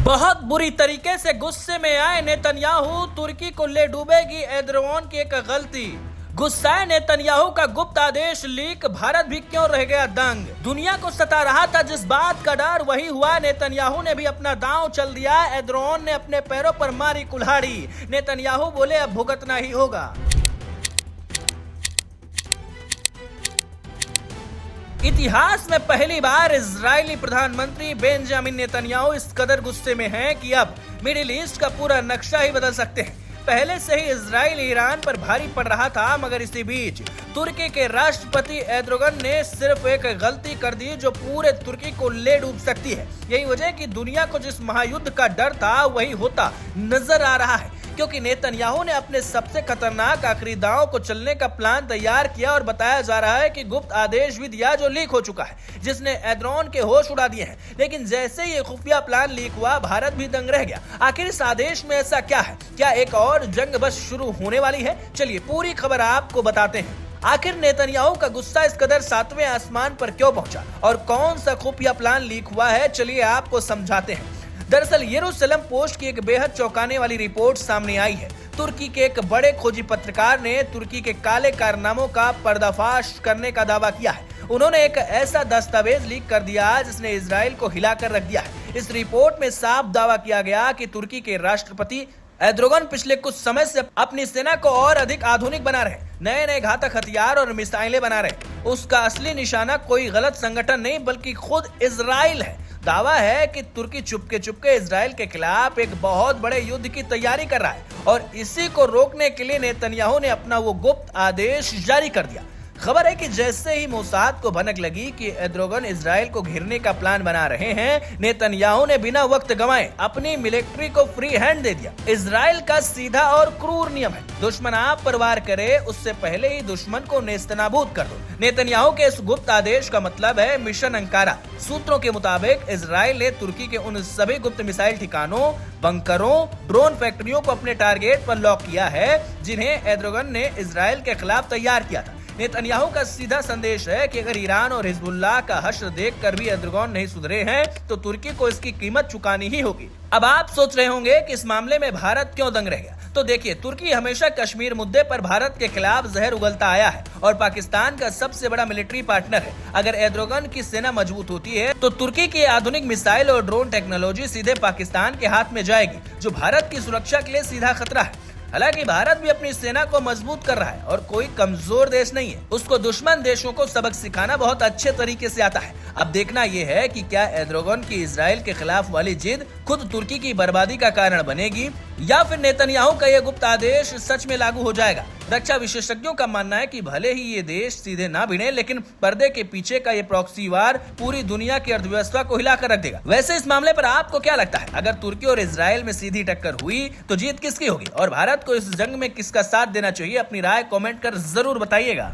बहुत बुरी तरीके से गुस्से में आए नेतन्याहू, तुर्की को ले डूबेगी एर्दोगान की एक गलती। गुस्साए नेतन्याहू का गुप्त आदेश लीक, भारत भी क्यों रह गया दंग। दुनिया को सता रहा था जिस बात का डर, वही हुआ। नेतन्याहू ने भी अपना दांव चल दिया। एर्दोगान ने अपने पैरों पर मारी कुल्हाड़ी। नेतन्याहू बोले अब भुगतना ही होगा। इतिहास में पहली बार इजरायली प्रधानमंत्री बेंजामिन नेतन्याहू इस कदर गुस्से में हैं कि अब मिडिल ईस्ट का पूरा नक्शा ही बदल सकते हैं। पहले से ही इजराइल ईरान पर भारी पड़ रहा था, मगर इसी बीच तुर्की के राष्ट्रपति एर्दोगान ने सिर्फ एक गलती कर दी जो पूरे तुर्की को ले डूब सकती है। यही वजह कि दुनिया को जिस महायुद्ध का डर था वही होता नजर आ रहा है, क्योंकि नेतन्याहू ने अपने सबसे खतरनाक आखिरी दांव को चलने का प्लान तैयार किया और बताया जा रहा है कि गुप्त आदेश भी दिया जो लीक हो चुका है, जिसने एर्दोगान के होश उड़ा दिए हैं। लेकिन जैसे ये खुफिया प्लान लीक हुआ, भारत भी दंग रह गया। आखिर इस आदेश में ऐसा क्या है? क्या एक और जंग बस शुरू होने वाली है? चलिए पूरी खबर आपको बताते हैं। आखिर नेतन्याहू का गुस्सा इस कदर सातवें आसमान पर क्यों पहुंचा और कौन सा खुफिया प्लान लीक हुआ है, चलिए आपको समझाते हैं। दरअसल यरूशलेम पोस्ट की एक बेहद चौंकाने वाली रिपोर्ट सामने आई है। तुर्की के एक बड़े खोजी पत्रकार ने तुर्की के काले कारनामों का पर्दाफाश करने का दावा किया है। उन्होंने एक ऐसा दस्तावेज लीक कर दिया जिसने इजराइल को हिलाकर रख दिया है। इस रिपोर्ट में साफ दावा किया गया कि तुर्की के राष्ट्रपति एर्दोगान पिछले कुछ समय से अपनी सेना को और अधिक आधुनिक बना रहे, नए नए घातक हथियार और मिसाइलें बना रहे। उसका असली निशाना कोई गलत संगठन नहीं बल्कि खुद इजराइल है। दावा है कि तुर्की चुपके चुपके इजराइल के खिलाफ एक बहुत बड़े युद्ध की तैयारी कर रहा है और इसी को रोकने के लिए नेतन्याहू ने अपना वो गुप्त आदेश जारी कर दिया। खबर है कि जैसे ही मोसाद को भनक लगी कि एर्दोगान इजराइल को घेरने का प्लान बना रहे हैं, नेतन्याहू ने बिना वक्त गंवाए अपनी मिलिट्री को फ्री हैंड दे दिया। इजराइल का सीधा और क्रूर नियम है, दुश्मन आप पर वार करे उससे पहले ही दुश्मन को नेस्तनाबूद कर दो। नेतन्याहू के इस गुप्त आदेश का मतलब है मिशन अंकारा। सूत्रों के मुताबिक इजराइल ने तुर्की के उन सभी गुप्त मिसाइल ठिकानों, बंकरों, ड्रोन फैक्ट्रियों को अपने टारगेट पर लॉक किया है जिन्हें एर्दोगान ने इजराइल के खिलाफ तैयार किया था। नेतन्याहू का सीधा संदेश है कि अगर ईरान और हिजबुल्लाह का हश्र देखकर भी एर्दोगान नहीं सुधरे हैं तो तुर्की को इसकी कीमत चुकानी ही होगी। अब आप सोच रहे होंगे कि इस मामले में भारत क्यों दंग रह गया। तो देखिए, तुर्की हमेशा कश्मीर मुद्दे पर भारत के खिलाफ जहर उगलता आया है और पाकिस्तान का सबसे बड़ा मिलिट्री पार्टनर है। अगर एर्दोगान की सेना मजबूत होती है तो तुर्की की आधुनिक मिसाइल और ड्रोन टेक्नोलॉजी सीधे पाकिस्तान के हाथ में जाएगी, जो भारत की सुरक्षा के लिए सीधा खतरा है। हालांकि भारत भी अपनी सेना को मजबूत कर रहा है और कोई कमजोर देश नहीं है। उसको दुश्मन देशों को सबक सिखाना बहुत अच्छे तरीके से आता है। अब देखना यह है कि क्या एर्दोगान की इजराइल के खिलाफ वाली जिद खुद तुर्की की बर्बादी का कारण बनेगी या फिर नेतन्याहू का यह गुप्त आदेश सच में लागू हो जाएगा। रक्षा विशेषज्ञों का मानना है कि भले ही ये देश सीधे ना भिड़े, लेकिन पर्दे के पीछे का ये प्रॉक्सी वार पूरी दुनिया की अर्थव्यवस्था को हिलाकर रख देगा। वैसे इस मामले पर आपको क्या लगता है? अगर तुर्की और इजराइल में सीधी टक्कर हुई तो जीत किसकी होगी और भारत को इस जंग में किसका साथ देना चाहिए? अपनी राय कमेंट कर जरूर बताइएगा।